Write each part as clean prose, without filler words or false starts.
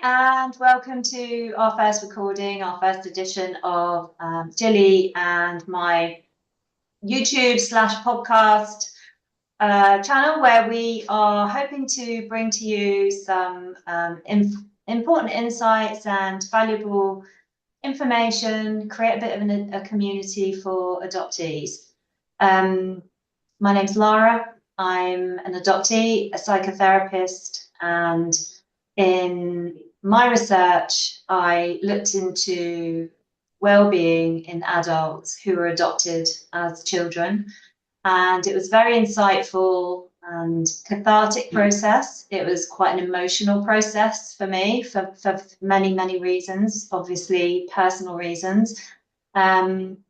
and welcome to our first recording, our first edition of Jilly and my YouTube slash podcast channel, where we are hoping to bring to you some important insights and valuable information, create a bit of a community for adoptees. My name's Lara. I'm an adoptee, a psychotherapist, and in my research, I looked into well-being in adults who were adopted as children, and it was very insightful and cathartic process. It was quite an emotional process for me for many, many reasons, obviously personal reasons.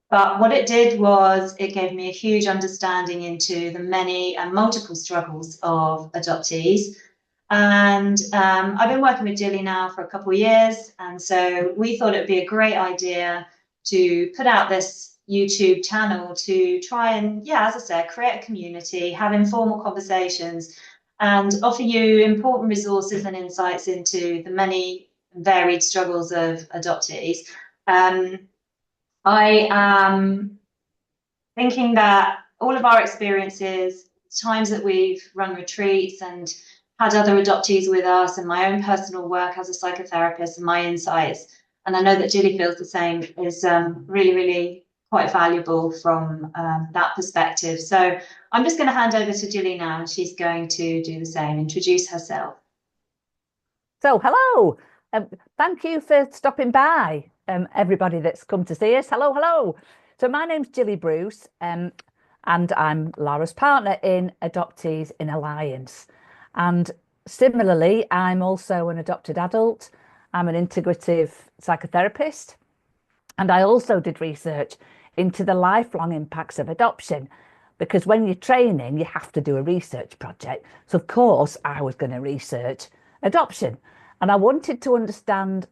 But what it did was it gave me a huge understanding into the many and multiple struggles of adoptees. And I've been working with Jilly now for a couple of years. And so we thought it would be a great idea to put out this YouTube channel to try and, yeah, as I said, create a community, have informal conversations, and offer you important resources and insights into the many varied struggles of adoptees. I am thinking that all of our experiences, times that we've run retreats and had other adoptees with us, and my own personal work as a psychotherapist and my insights, and I know that Jilly feels the same, is really, really quite valuable from that perspective. So I'm just going to hand over to Jilly now, and she's going to do the same, introduce herself. So, hello. Thank you for stopping by, everybody that's come to see us. Hello, hello. So my name's Jilly Bruce, and I'm Lara's partner in Adoptees in Alliance. And similarly, I'm also an adopted adult. I'm an integrative psychotherapist. And I also did research into the lifelong impacts of adoption, because when you're training, you have to do a research project. So, of course, I was going to research adoption. And I wanted to understand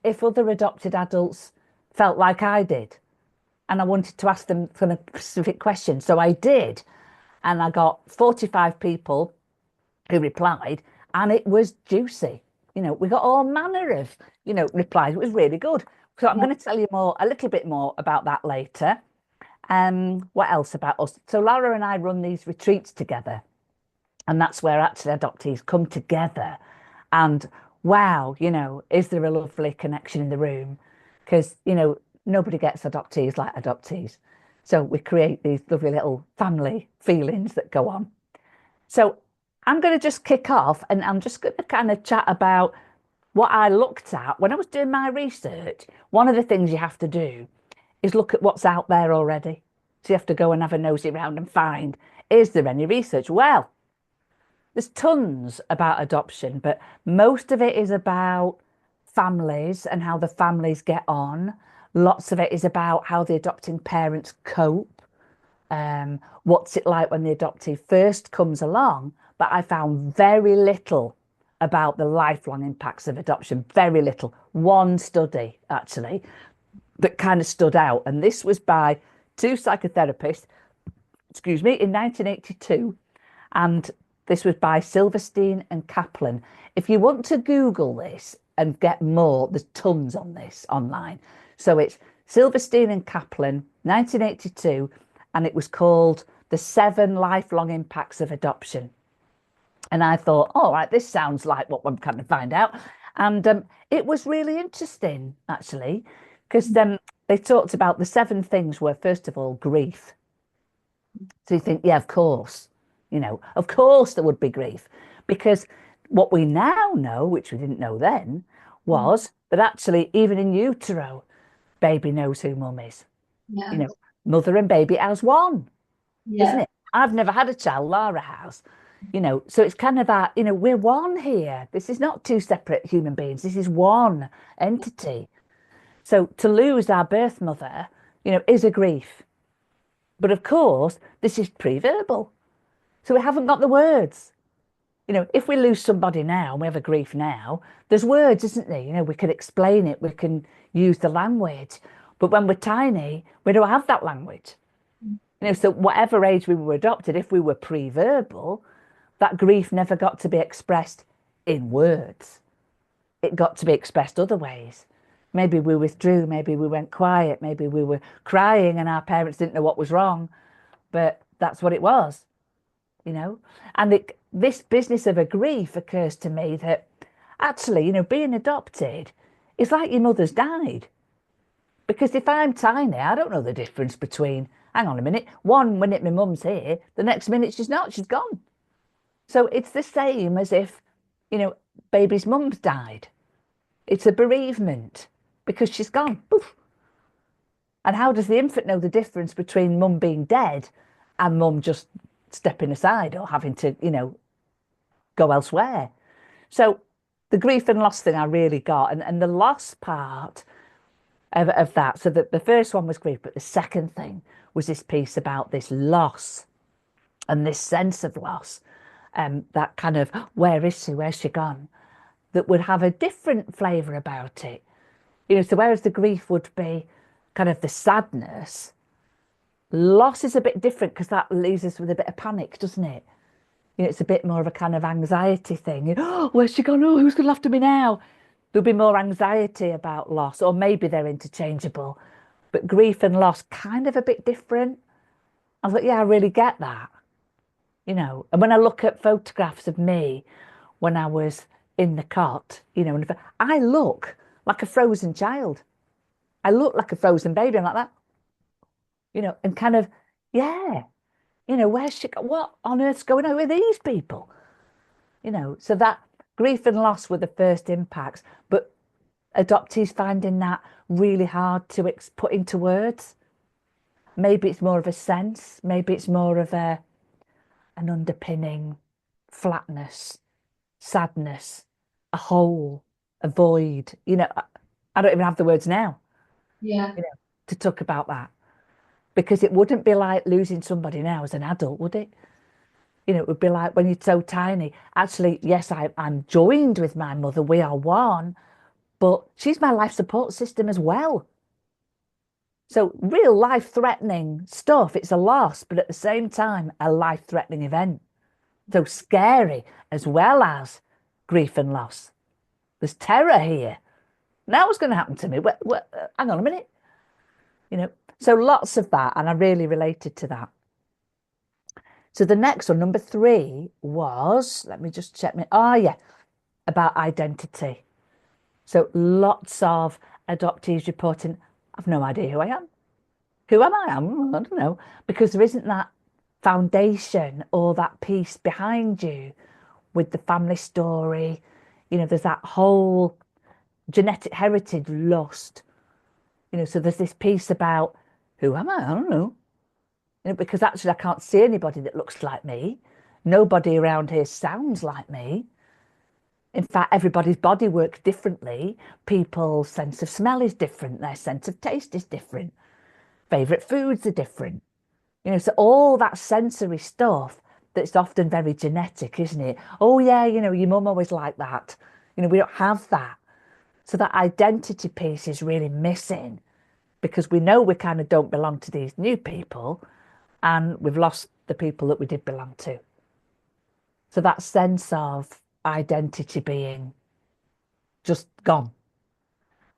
if other adopted adults felt like I did. And I wanted to ask them some specific questions. So I did. And I got 45 people who replied, and it was juicy. We got all manner of, replies. It was really good. So I'm going to tell you a little bit more about that later. What else about us? So Lara and I run these retreats together. And that's where actually adoptees come together. And wow, is there a lovely connection in the room? Because, nobody gets adoptees like adoptees. So we create these lovely little family feelings that go on. So I'm going to just kick off, and I'm just going to kind of chat about what I looked at when I was doing my research. One of the things you have to do is look at what's out there already. So you have to go and have a nosy around and find, is there any research? Well, there's tons about adoption, but most of it is about families and how the families get on. Lots of it is about how the adopting parents cope. What's it like when the adoptee first comes along? But I found very little about the lifelong impacts of adoption, very little. One study, actually, that kind of stood out. And this was by two psychotherapists, in 1982. And this was by Silverstein and Kaplan. If you want to Google this and get more, there's tons on this online. So it's Silverstein and Kaplan, 1982, and it was called The 7 Lifelong Impacts of Adoption. And I thought, all right, this sounds like what I'm going to find out. And it was really interesting, actually, because they talked about the 7 things were, first of all, grief. So you think, yeah, of course. Of course there would be grief, because what we now know, which we didn't know then, was that actually even in utero, baby knows who mum is. Yeah. Mother and baby as one, isn't Yeah. it? I've never had a child, Lara has. So it's kind of that, we're one here. This is not 2 separate human beings. This is one entity. So to lose our birth mother, is a grief. But of course, this is pre-verbal. So we haven't got the words. If we lose somebody now, and we have a grief now, there's words, isn't there? We can explain it, we can use the language. But when we're tiny, we don't have that language. So whatever age we were adopted, if we were pre-verbal, that grief never got to be expressed in words. it got to be expressed other ways. Maybe we withdrew, maybe we went quiet, maybe we were crying and our parents didn't know what was wrong, but that's what it was, you know. And this business of a grief occurs to me that actually, you know, being adopted is like your mother's died. Because if I'm tiny, I don't know the difference between, hang on a minute, one minute my mum's here, the next minute she's not, she's gone. So it's the same as if, you know, baby's mum's died. It's a bereavement because she's gone. Poof. And how does the infant know the difference between mum being dead and mum just stepping aside or having to, you know, go elsewhere? So the grief and loss thing I really got, and the loss part of that. So that the first one was grief, but the second thing was this piece about this loss and this sense of loss, that kind of where is she, where's she gone, that would have a different flavour about it. You know, so whereas the grief would be kind of the sadness, loss is a bit different because that leaves us with a bit of panic, doesn't it? You know, it's a bit more of a kind of anxiety thing. You know, oh, where's she gone? Oh, who's going to look after me now? There'll be more anxiety about loss, or maybe they're interchangeable. But grief and loss kind of a bit different. I was like, yeah, I really get that. You know, and when I look at photographs of me when I was in the cot, you know, and I look like a frozen child. I look like a frozen baby. I'm like that, you know, and kind of, yeah, you know, where's she? What on earth's going on with these people? You know, so that grief and loss were the first impacts, but adoptees finding that really hard to put into words. Maybe it's more of a sense. Maybe it's more of an underpinning flatness, sadness, a hole, a void. You know, I don't even have the words now, Yeah. you know, to talk about that because it wouldn't be like losing somebody now as an adult, would it? You know, it would be like when you're so tiny. Actually, yes, I'm joined with my mother. We are one, but she's my life support system as well. So real life threatening stuff, it's a loss, but at the same time, a life threatening event. So scary as well as grief and loss. There's terror here. Now what's going to happen to me? Hang on a minute. You know, so lots of that. And I really related to that. So the next one, number 3 was, let me just check yeah, about identity. So lots of adoptees reporting, I've no idea who I am. Who am I? I don't know. Because there isn't that foundation or that piece behind you with the family story. You know, there's that whole genetic heritage lost. You know, so there's this piece about who am I? I don't know. You know, because actually I can't see anybody that looks like me. Nobody around here sounds like me. In fact, everybody's body works differently. People's sense of smell is different. Their sense of taste is different. Favorite foods are different. You know, so all that sensory stuff that's often very genetic, isn't it? Oh, yeah, you know, your mum always liked that. You know, we don't have that. So that identity piece is really missing because we know we kind of don't belong to these new people and we've lost the people that we did belong to. So that sense of identity being just gone.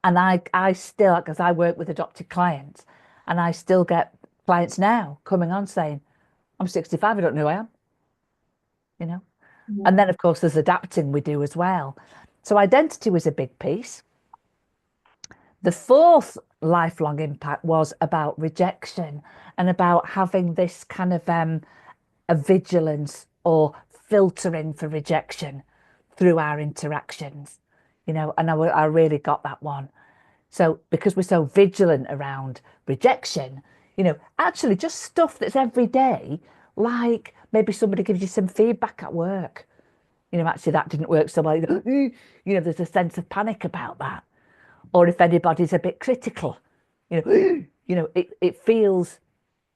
And I still, because I work with adopted clients, and I still get clients now coming on saying, I'm 65, I don't know who I am, you know. Yeah. And then, of course, there's adapting we do as well. So identity was a big piece. The fourth lifelong impact was about rejection and about having this kind of a vigilance or filtering for rejection through our interactions, you know, and I really got that one. So because we're so vigilant around rejection, you know, actually just stuff that's every day, like maybe somebody gives you some feedback at work, you know, actually that didn't work so well. You know, there's a sense of panic about that. Or if anybody's a bit critical, you know, you know, it feels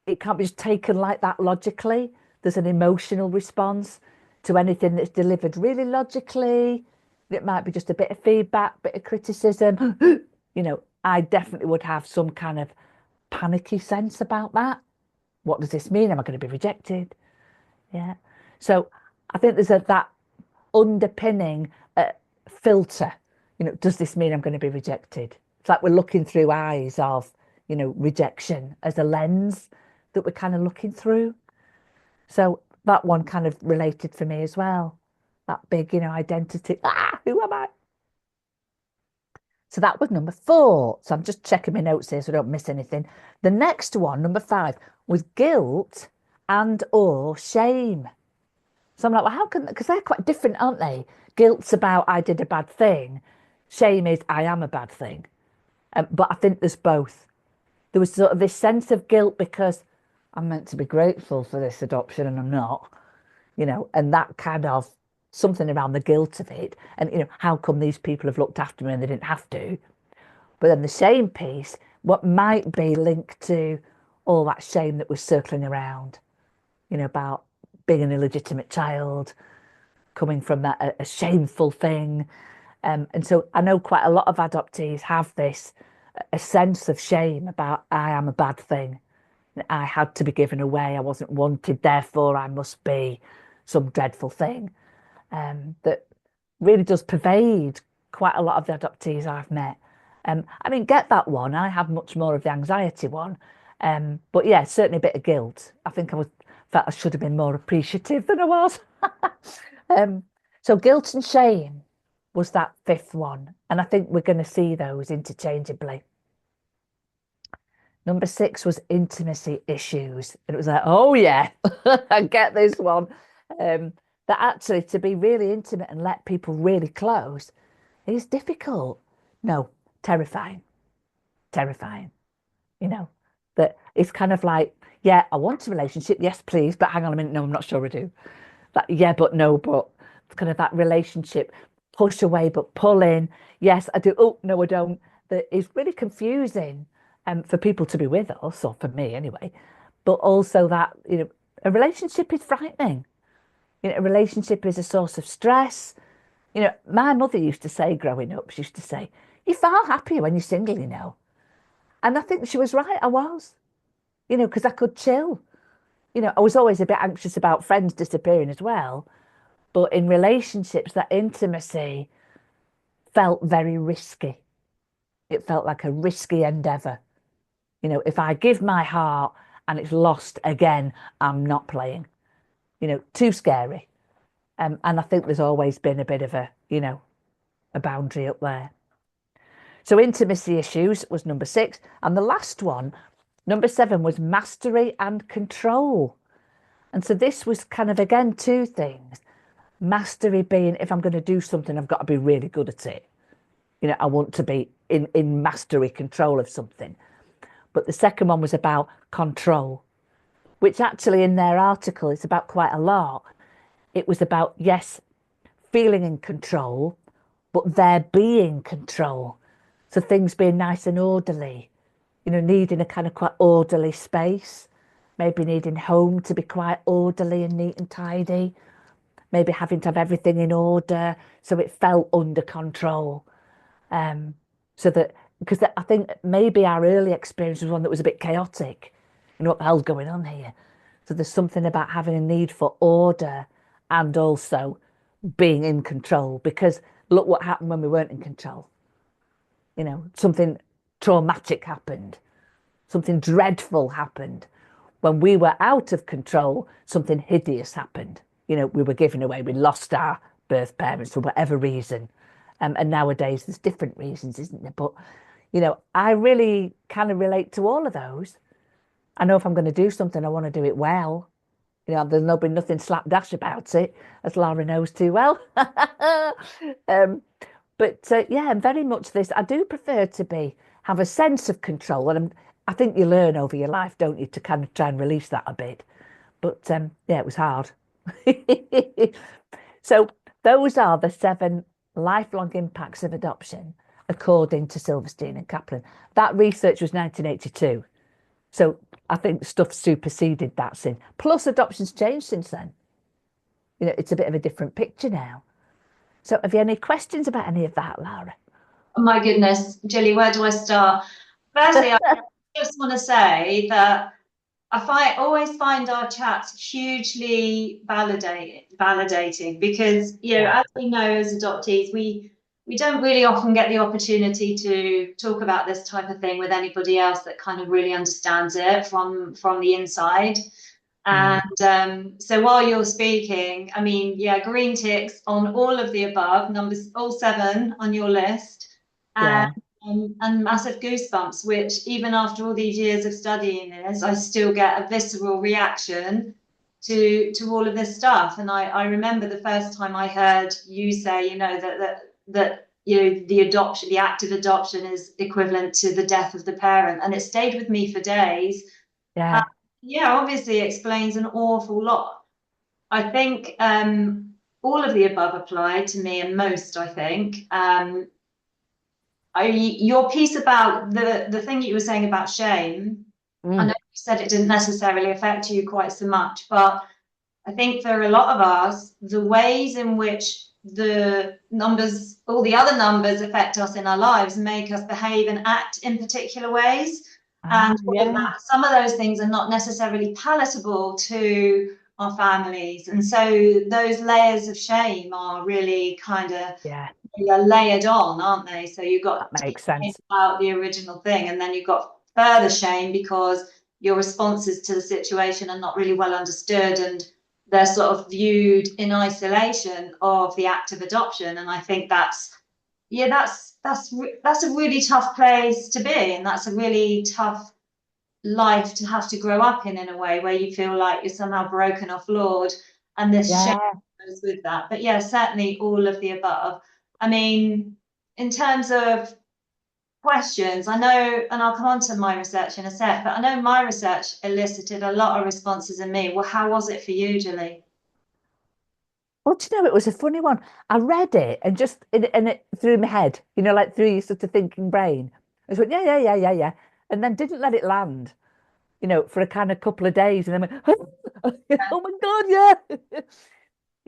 it can't be just taken like that logically. There's an emotional response to anything that's delivered really logically. It might be just a bit of feedback, bit of criticism. You know, I definitely would have some kind of panicky sense about that. What does this mean? Am I going to be rejected? Yeah. So I think there's that underpinning filter, does this mean I'm going to be rejected? It's like we're looking through eyes of, rejection as a lens that we're kind of looking through. So that one kind of related for me as well. That big, identity. Who am I? So that was number 4. So I'm just checking my notes here so I don't miss anything. The next one, number 5, was guilt and or shame. So I'm like, well, how can, because they're quite different, aren't they? Guilt's about I did a bad thing. Shame is I am a bad thing. But I think there's both. There was sort of this sense of guilt because I'm meant to be grateful for this adoption and I'm not, and that kind of something around the guilt of it. And, how come these people have looked after me and they didn't have to? But then the shame piece, what might be linked to all that shame that was circling around, about being an illegitimate child, coming from that a shameful thing. And so I know quite a lot of adoptees have this a sense of shame about I am a bad thing. I had to be given away. I wasn't wanted, therefore I must be some dreadful thing. That really does pervade quite a lot of the adoptees I've met. I mean, get that one. I have much more of the anxiety one. But yeah, certainly a bit of guilt. I think felt I should have been more appreciative than I was. So guilt and shame was that 5th one. And I think we're going to see those interchangeably. Number 6 was intimacy issues. And it was like, oh yeah, I get this one. That actually to be really intimate and let people really close is difficult. No, terrifying. Terrifying. That it's kind of like, yeah, I want a relationship. Yes, please. But hang on a minute. No, I'm not sure I do. That, yeah, but no, but it's kind of that relationship push away, but pull in. Yes, I do. Oh, no, I don't. That is really confusing for people to be with us, or for me anyway. But also that, a relationship is frightening. A relationship is a source of stress. My mother used to say growing up, she used to say, you're far happier when you're single. And I think she was right. I was, because I could chill. I was always a bit anxious about friends disappearing as well. But in relationships, that intimacy felt very risky. It felt like a risky endeavor. If I give my heart and it's lost again, I'm not playing. Too scary. And I think there's always been a bit of a boundary up there. So intimacy issues was number 6. And the last one, number 7, was mastery and control. And so this was kind of, again, 2 things. Mastery being, if I'm going to do something, I've got to be really good at it. I want to be in mastery control of something. But the second one was about control, which actually in their article, it's about quite a lot. It was about, yes, feeling in control, but there being control. So things being nice and orderly, needing a kind of quite orderly space, maybe needing home to be quite orderly and neat and tidy, maybe having to have everything in order so it felt under control. So that, because I think maybe our early experience was one that was a bit chaotic. What the hell's going on here? So there's something about having a need for order and also being in control, because look what happened when we weren't in control. Something traumatic happened, something dreadful happened. When we were out of control, something hideous happened. We were given away, we lost our birth parents for whatever reason. And nowadays there's different reasons, isn't there? But, I really kind of relate to all of those. I know if I'm going to do something, I want to do it well. There's nothing slapdash about it, as Lara knows too well. But yeah, very much this. I do prefer to have a sense of control, and I think you learn over your life, don't you, to kind of try and release that a bit. But yeah, it was hard. So those are the 7 lifelong impacts of adoption, according to Silverstein and Kaplan. That research was 1982. So I think stuff superseded that since. Plus, adoption's changed since then. It's a bit of a different picture now. So have you any questions about any of that, Lara? Oh my goodness, Jilly, where do I start? Firstly, I just want to say that always find our chats hugely validating because, as we know as adoptees, we we don't really often get the opportunity to talk about this type of thing with anybody else that kind of really understands it from the inside. Mm. And so while you're speaking, I mean, yeah, green ticks on all of the above, numbers all 7 on your list, and Yeah, massive goosebumps, which even after all these years of studying this, I still get a visceral reaction to all of this stuff. And I remember the first time I heard you say, that the act of adoption is equivalent to the death of the parent, and it stayed with me for days. yeah, Yeah, obviously explains an awful lot. I think all of the above apply to me, and most, I think. Your piece about the thing that you were saying about shame, I know mm. you said it didn't necessarily affect you quite so much, but I think for a lot of us, the ways in which the numbers, all the other numbers affect us in our lives, make us behave and act in particular ways. Ah, And all of yeah, that, some of those things are not necessarily palatable to our families. And so those layers of shame are really kind of yeah, layered on, aren't they? So you've got that deep makes shame sense. about the original thing, and then you've got further shame because your responses to the situation are not really well understood, and they're sort of viewed in isolation of the act of adoption. And I think that's a really tough place to be, and that's a really tough life to have to grow up in a way where you feel like you're somehow broken or flawed, and this shame Yeah. goes with that. But yeah, certainly all of the above. I mean, in terms of questions, I know, and I'll come on to my research in a sec, but I know my research elicited a lot of responses in me. Well, how was it for you, Julie? Well, do you know, it was a funny one. I read it and and it through my head, like through your sort of thinking brain. I just went, yeah, yeah, yeah, yeah, yeah. And then didn't let it land, for a kind of couple of days. And then went, oh my God, yeah.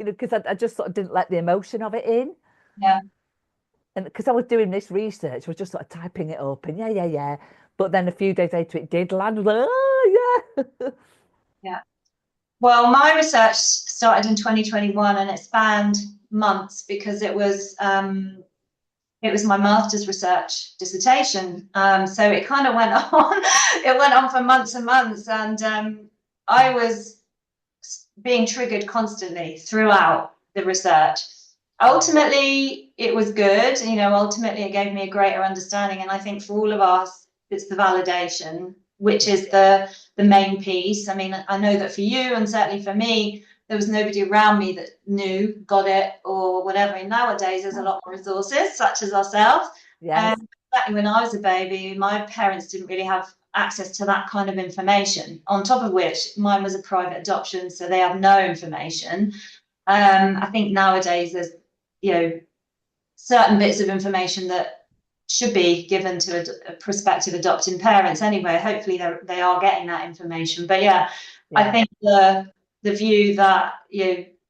Because I just sort of didn't let the emotion of it in. Yeah, And because I was doing this research, I was just sort of typing it up and yeah, yeah, yeah. But then a few days later, it did land. I was like, oh, yeah. yeah. Well, my research started in 2021 and it spanned months because it was my master's research dissertation. So it kind of went on. It went on for months and months, and I was being triggered constantly throughout the research. Ultimately, it was good. Ultimately, it gave me a greater understanding, and I think for all of us, it's the validation, which is the main piece. I mean, I know that for you, and certainly for me, there was nobody around me that knew, got it, or whatever. And nowadays, there's a lot more resources, such as ourselves. Yes. And certainly when I was a baby, my parents didn't really have access to that kind of information. On top of which, mine was a private adoption, so they have no information. I think nowadays there's, certain bits of information that should be given to a prospective adopting parents anyway. Hopefully they are getting that information. But yeah, I Yeah. think the view that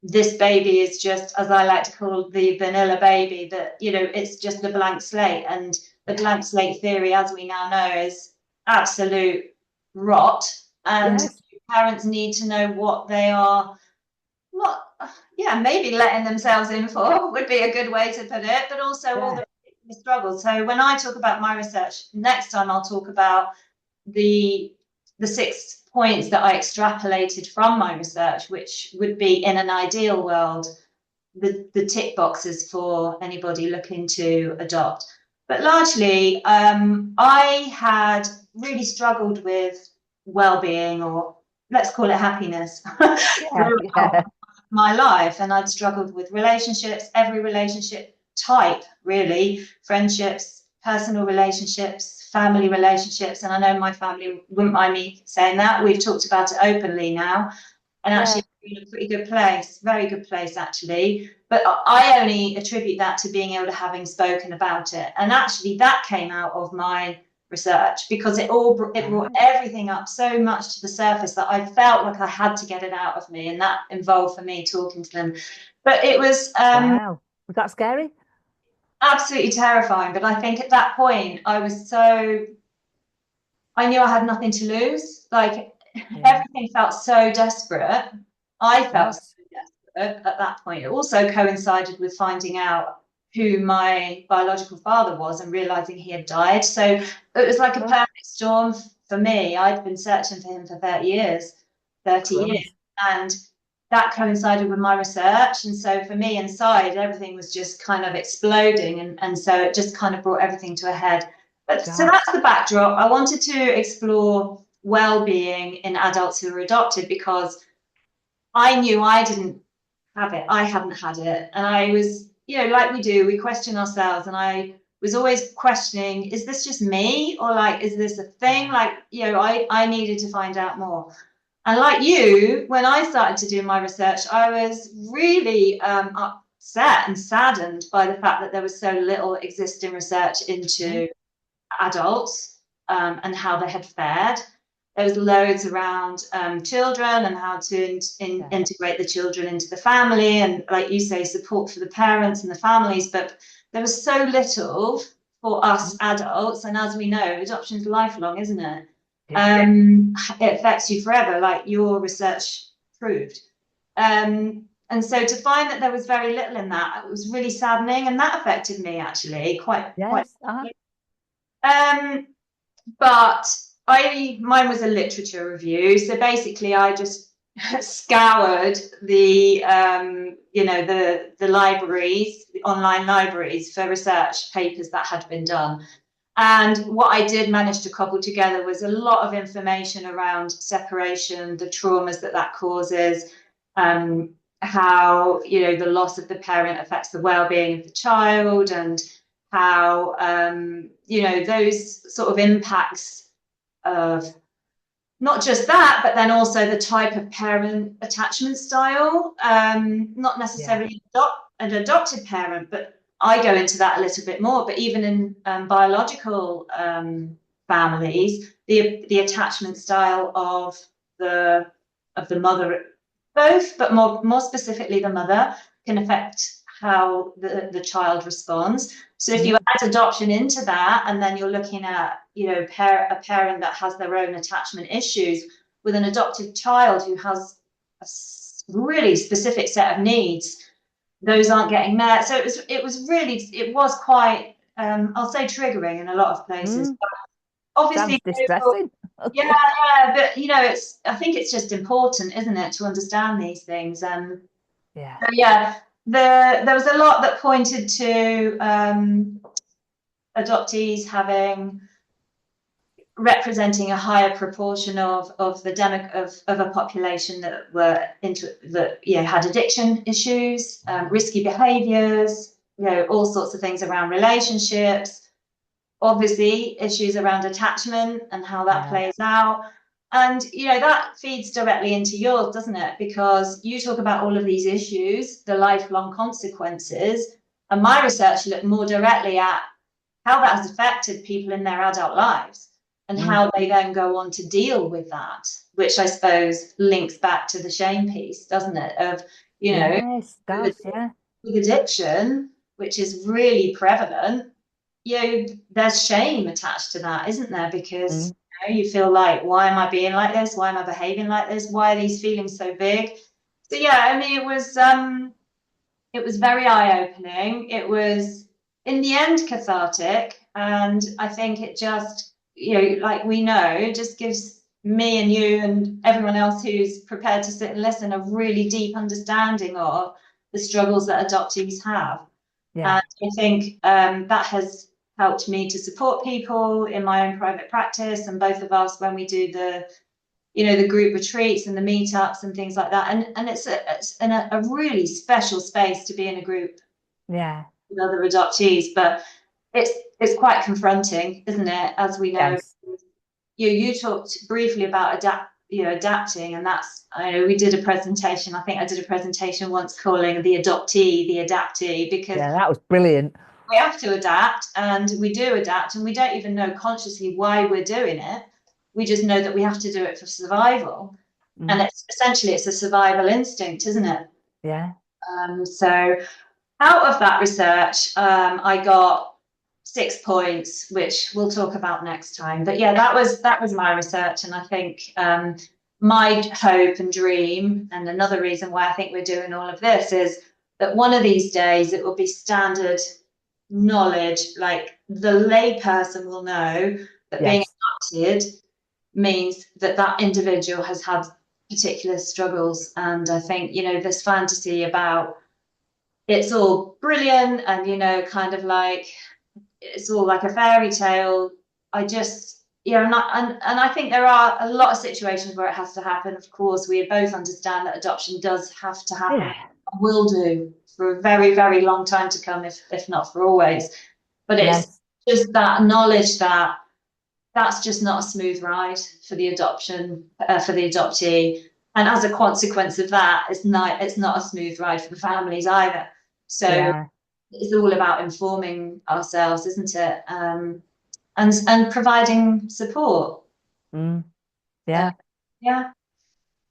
this baby is just, as I like to call the vanilla baby, that it's just a blank slate, and the Yeah. blank slate theory, as we now know, is absolute rot. And Yes. parents need to know what they are not, yeah, maybe letting themselves in for would be a good way to put it, but also all Yeah. the struggles. So when I talk about my research next time, I'll talk about the 6 points that I extrapolated from my research, which would be, in an ideal world, the tick boxes for anybody looking to adopt. But largely, I had really struggled with well-being, or let's call it happiness, Yeah. throughout Yeah. my life. And I'd struggled with relationships, every relationship type, really, friendships, personal relationships, family relationships. And I know my family wouldn't mind me saying that. We've talked about it openly now, and Yeah. actually in a pretty good place, very good place actually. But I only attribute that to being able to having spoken about it. And actually that came out of my research, because it brought Right. everything up so much to the surface that I felt like I had to get it out of me, and that involved for me talking to them. But it was Wow. Was that scary? absolutely terrifying. But I think at that point I knew I had nothing to lose. Like, Yeah. everything felt so desperate. I felt so Yes. desperate at that point. It also coincided with finding out who my biological father was and realizing he had died. So it was like a perfect storm for me. I'd been searching for him for 30 years, 30 years. And that coincided with my research. And so for me inside, everything was just kind of exploding. And so it just kind of brought everything to a head. But so that's the backdrop. I wanted to explore well-being in adults who are adopted because I knew I didn't have it. I hadn't had it. And I was, like we do, we question ourselves. And I was always questioning, is this just me? Or like, is this a thing? Like, I needed to find out more. And like you, when I started to do my research, I was really upset and saddened by the fact that there was so little existing research into adults and how they had fared. There was loads around children and how to integrate the children into the family and, like you say, support for the parents and the families. But there was so little for us adults. And as we know, adoption's lifelong, isn't it? It affects you forever, like your research proved. And so to find that there was very little in that, it was really saddening. And that affected me, actually, quite. But mine was a literature review, so basically I just scoured the libraries, the online libraries for research papers that had been done. And what I did manage to cobble together was a lot of information around separation, the traumas that causes, how the loss of the parent affects the well-being of the child, and how those sort of impacts of not just that, but then also the type of parent attachment style, not necessarily an adopted parent, but I go into that a little bit more. But even in biological families, the attachment style of the mother, both, but more specifically the mother, can affect how the child responds. So if you add adoption into that, and then you're looking at a parent that has their own attachment issues with an adopted child who has a really specific set of needs, those aren't getting met. So it was quite I'll say triggering in a lot of places. But obviously distressing. But I think it's just important, isn't it, to understand these things. So there was a lot that pointed to adoptees representing a higher proportion of a population that had addiction issues, risky behaviours, all sorts of things around relationships, obviously issues around attachment and how that plays out. And that feeds directly into yours, doesn't it? Because you talk about all of these issues, the lifelong consequences, and my research looked more directly at how that has affected people in their adult lives and how they then go on to deal with that, which I suppose links back to the shame piece, doesn't it? Of with addiction, which is really prevalent, there's shame attached to that, isn't there? Because you feel like, why am I being like this? Why am I behaving like this? Why are these feelings so big? So it was very eye-opening. It was, in the end, cathartic. And I think it just, like we know, just gives me and you and everyone else who's prepared to sit and listen a really deep understanding of the struggles that adoptees have. And I think that has helped me to support people in my own private practice, and both of us when we do the group retreats and the meetups and things like that. And it's a really special space to be in a group with other adoptees, but it's quite confronting, isn't it? As we know, you talked briefly about adapting, and that's, we did a presentation. I think I did a presentation once calling the adoptee the adaptee, because that was brilliant. We have to adapt, and we do adapt, and we don't even know consciously why we're doing it. We just know that we have to do it for survival. And it's a survival instinct, isn't it? So out of that research, I got 6 points, which we'll talk about next time. But that was my research. And I think my hope and dream, and another reason why I think we're doing all of this, is that one of these days it will be standard knowledge, like the lay person will know that being Yes. adopted means that that individual has had particular struggles. And I think, this fantasy about it's all brilliant and, kind of like it's all like a fairy tale. I just, and I think there are a lot of situations where it has to happen. Of course, we both understand that adoption does have to happen, Yeah. will do for a very, very long time to come, if not for always. But it's Yes. just that knowledge that that's just not a smooth ride for the for the adoptee, and as a consequence of that, it's not a smooth ride for the families either. So Yeah. it's all about informing ourselves, isn't it? And providing support. Mm. So Yeah. yeah. So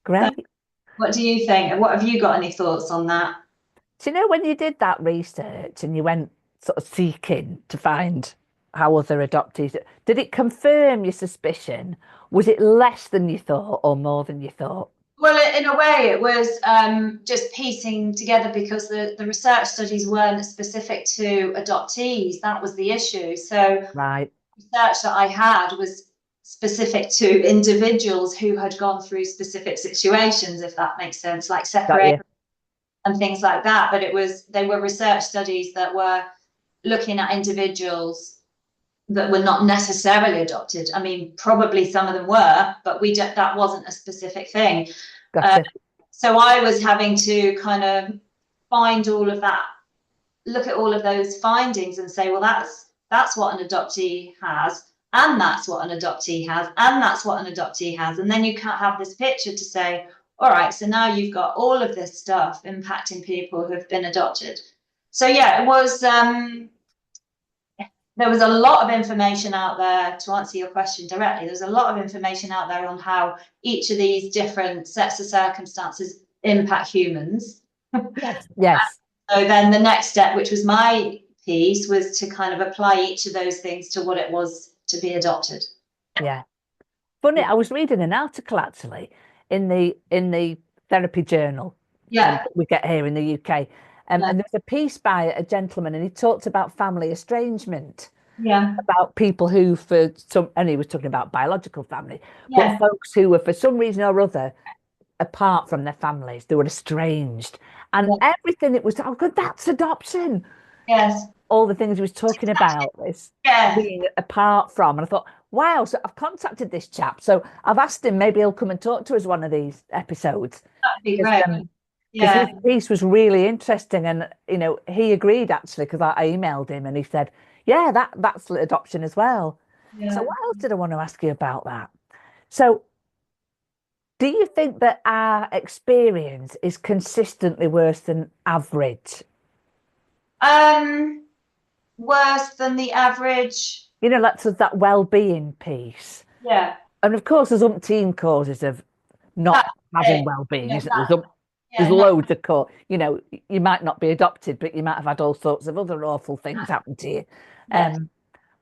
Great. what do you think? And what have you got any thoughts on that? Do you know when you did that research and you went sort of seeking to find how other adoptees, did it confirm your suspicion? Was it less than you thought or more than you thought? Well, in a way, it was just piecing together because the research studies weren't specific to adoptees. That was the issue. So Right. research that I had was specific to individuals who had gone through specific situations, if that makes sense, like Got separation you. and things like that. But they were research studies that were looking at individuals that were not necessarily adopted. I mean, probably some of them were, but that wasn't a specific thing. Uh, Gotcha. so I was having to kind of find all of that, look at all of those findings and say, well, that's what an adoptee has, and that's what an adoptee has, and that's what an adoptee has. And then you can't have this picture to say, all right, so now you've got all of this stuff impacting people who've been adopted. So yeah, it was there was a lot of information out there. To answer your question directly, there's a lot of information out there on how each of these different sets of circumstances impact humans. Yes. Yes. So then the next step, which was my piece, was to kind of apply each of those things to what it was to be adopted. Yeah. Funny, I was reading an article actually in the therapy journal Yeah, we get here in the UK. yeah, And there's a piece by a gentleman, and he talked about family estrangement, yeah, about people who, for some, and he was talking about biological family, but yeah, folks who were, for some reason or other, apart from their families, they were estranged. And yeah, everything it was, oh, good, that's adoption. yes, All the things he was talking about is yeah, being apart from. And I thought, wow, so I've contacted this chap. So I've asked him, maybe he'll come and talk to us one of these episodes. that'd be Because great. because his Yeah, piece was really interesting, and he agreed actually because I emailed him and he said, "Yeah, that's adoption as well." So yeah. what else did I want to ask you about that? So do you think that our experience is consistently worse than average? Um, Worse than the average. That's that well-being piece. Yeah, And of course, there's umpteen causes of not that's having it. well-being, No, isn't there? that, There's yeah, no, loads of you might not be adopted, but you might have had all sorts of other awful things happen to you. yes. Um,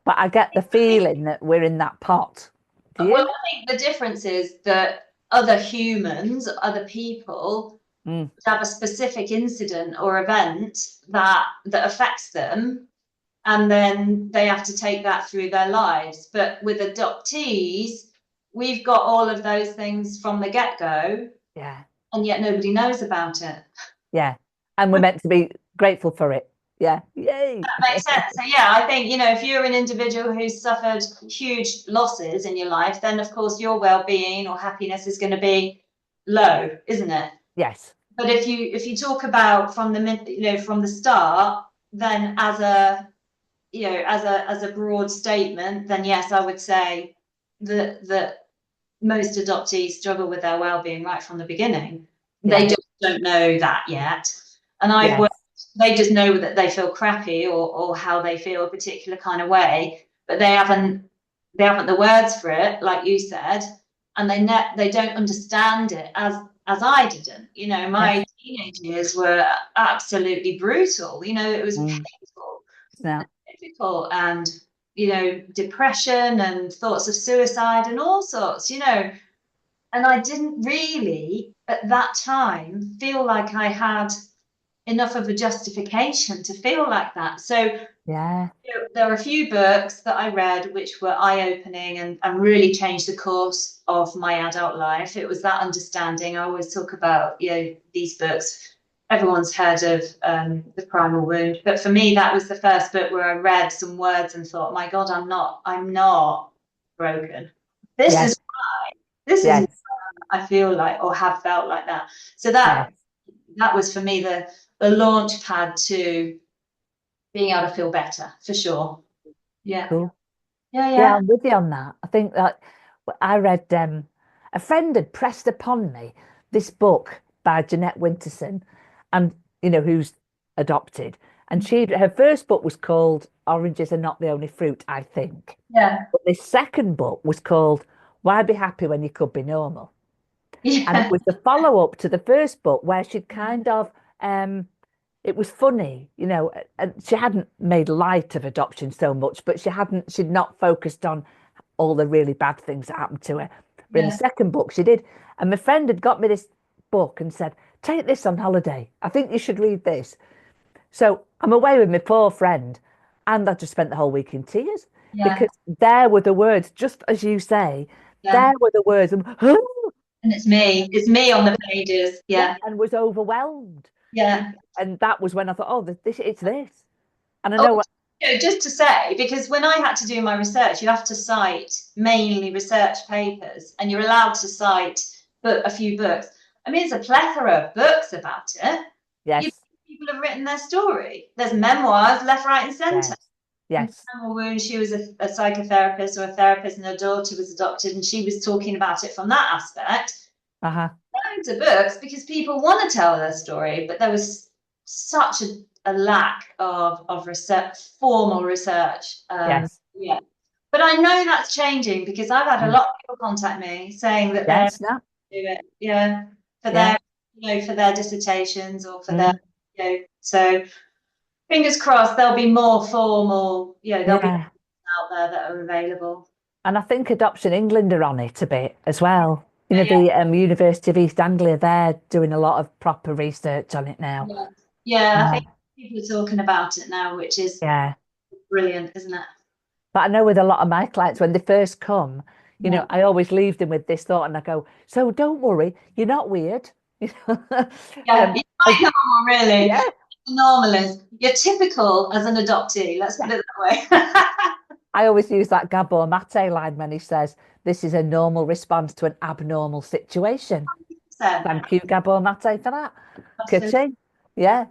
But I get the I think feeling that we're in that pot. Do Well, you? I think the difference is that other humans, other people, Mm, have a specific incident or event that affects them, and then they have to take that through their lives. But with adoptees, we've got all of those things from the get-go, yeah, and yet nobody knows about it. yeah. And we're meant to be grateful for it. Yeah. Yay. Makes sense. So yeah, I think, if you're an individual who's suffered huge losses in your life, then of course your well-being or happiness is going to be low, isn't it? Yes. But if you talk about from the start, then as a broad statement, then yes, I would say that most adoptees struggle with their well-being right from the beginning. They Yeah. just don't know that yet. And Yes. they just know that they feel crappy, or how they feel a particular kind of way, but they haven't the words for it, like you said, and they don't understand it as I didn't. My Yes. teenage years were absolutely brutal. It was Mm. painful, Now, difficult, and depression and thoughts of suicide and all sorts. And I didn't really at that time feel like I had enough of a justification to feel like that. So Yeah. there are a few books that I read which were eye-opening and really changed the course of my adult life. It was that understanding. I always talk about, these books. Everyone's heard of The Primal Wound, but for me, that was the first book where I read some words and thought, my God, I'm not broken. This Yes. is why. This is Yes. I feel like or have felt like that. So Yes. that was for me the launch pad to being able to feel better for sure. Yeah. Cool. Yeah, Yeah, yeah. I'm with you on that. I think that I read a friend had pressed upon me this book by Jeanette Winterson, and who's adopted. And her first book was called Oranges Are Not the Only Fruit, I think. Yeah. But this second book was called Why Be Happy When You Could Be Normal? And it Yeah. was the follow-up to the first book where she'd kind of it was funny, and she hadn't made light of adoption so much, but she'd not focused on all the really bad things that happened to her. But in the Yeah. second book, she did. And my friend had got me this book and said, take this on holiday. I think you should read this. So I'm away with my poor friend, and I just spent the whole week in tears Yeah. because there were the words, just as you say, Yeah. there were the words, and, And it's me. It's me on the pages. yeah, Yeah. and was overwhelmed. Yeah. And that was when I thought, oh, it's this. And I Oh, know what, just to say, because when I had to do my research, you have to cite mainly research papers, and you're allowed to cite a few books. I mean, it's a plethora of books about it. yes, People have written their story. There's memoirs left, right, and centre. yes, yes, Primal Wound, she was a psychotherapist or a therapist, and her daughter was adopted, and she was talking about it from that aspect. uh-huh, Loads of books because people want to tell their story, but there was such a lack of research, formal research. yes, Yeah, but I know that's changing because I've had a mm, lot of people contact me saying that they're yes, no, doing it, yeah, for yeah, their, for their dissertations or for their, mm, so fingers crossed there'll be more formal, there'll be yeah. out there that are available. And I think Adoption England are on it a bit as well. Yeah, The University of East Anglia, they're doing a lot of proper research on it now. yeah, yeah. I Uh, think people are talking about it now, which is yeah. brilliant, isn't it? But I know with a lot of my clients, when they first come, Yeah, I always leave them with this thought and I go, so don't worry, you're not weird. yeah. Um, You're quite normal, really. yeah, Normal is you're typical as an adoptee. Let's put yeah. it that way. I always use that Gabor Mate line when he says, this is a normal response to an abnormal situation. So, Thank you, Gabor Mate, for that. absolutely. Ka-ching. Yeah.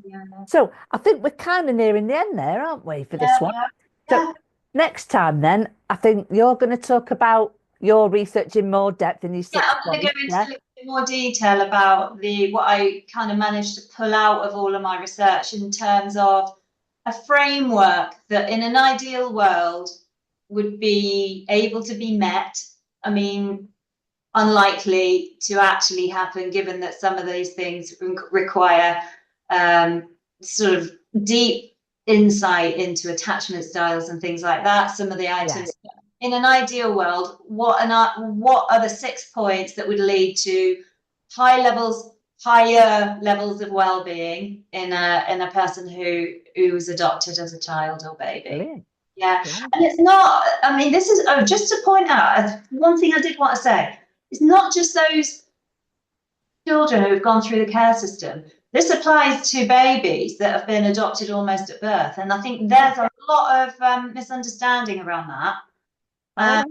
Yeah, So I think we're kind of nearing the end there, aren't we, for this yeah, one? yeah. So Yeah. next time, then, I think you're going to talk about your research in more depth in these Yeah, 6 I'm going to points. go into a Yeah. little bit more detail about what I kind of managed to pull out of all of my research in terms of a framework that in an ideal world would be able to be met. I mean, unlikely to actually happen given that some of these things require sort of deep insight into attachment styles and things like that. Some of the Yeah. items in an ideal world, what are the 6 points that would lead to higher levels of well-being in a person who was adopted as a child or baby? Brilliant. Yeah, Yeah. and it's not. I mean, this is just to point out one thing I did want to say. It's not just those children who have gone through the care system. This applies to babies that have been adopted almost at birth, and I think there's a lot of misunderstanding around that. Oh,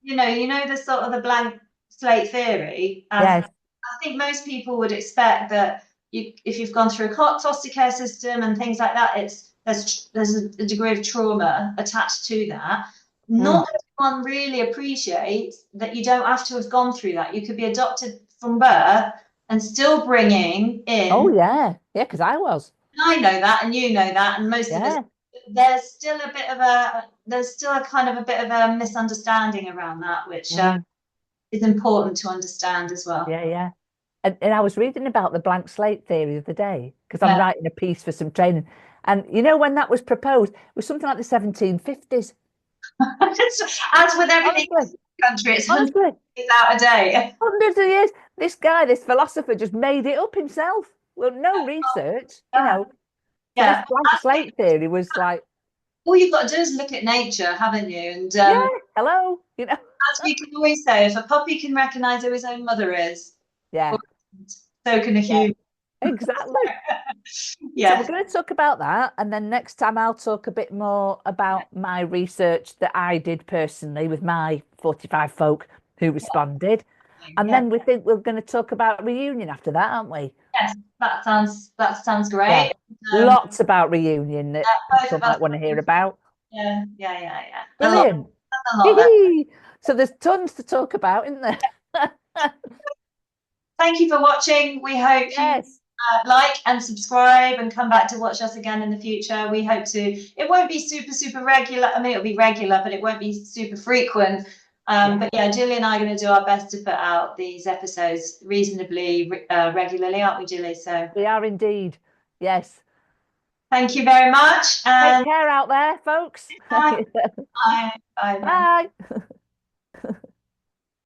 The sort of the blank slate theory. yes. I think most people would expect that if you've gone through a foster care system and things like that, there's a degree of trauma attached to that. Mm. Not everyone really appreciates that you don't have to have gone through that. You could be adopted from birth and still bringing Oh, in. yeah. Yeah, because I was. I know that, and you know that, and most of us. Yeah. There's still a kind of a bit of a misunderstanding around that, which Mm. is important to understand as well. Yeah, yeah. And I was reading about the blank slate theory the other day because I'm Yeah. writing a piece for some training. And when that was proposed, it was something like the 1750s. As with everything in Honestly, this country, it's honestly, hundreds out of date. hundreds of years. This guy, this philosopher, just made it up himself. Well, no research, Yeah. So Yeah. this blank slate theory was like, All you've got to do is look at nature, haven't you? And yeah, hello, as we can always say, if a puppy can recognise who his own mother is, yeah, so can a yeah, human. exactly. So we're Yes. going to talk about that, and then next time I'll talk a bit more about my research that I did personally with my 45 folk who responded. And Yeah. then we think we're going to talk about reunion after that, aren't we? Yes. That sounds Yeah. great. Um, Lots about reunion that both people of us. might want to hear about. Yeah. Brilliant. A lot there. So there's tons to talk about, isn't there? Thank you for watching. We hope you Yes. like and subscribe and come back to watch us again in the future. We hope to. It won't be super regular. I mean, it'll be regular, but it won't be super frequent. But yeah, Julie and I are going to do our best to put out these episodes reasonably regularly, aren't we, Julie? So We are indeed. Yes. thank you very much. Take And care out there, folks. bye. Bye. Bye. Bye.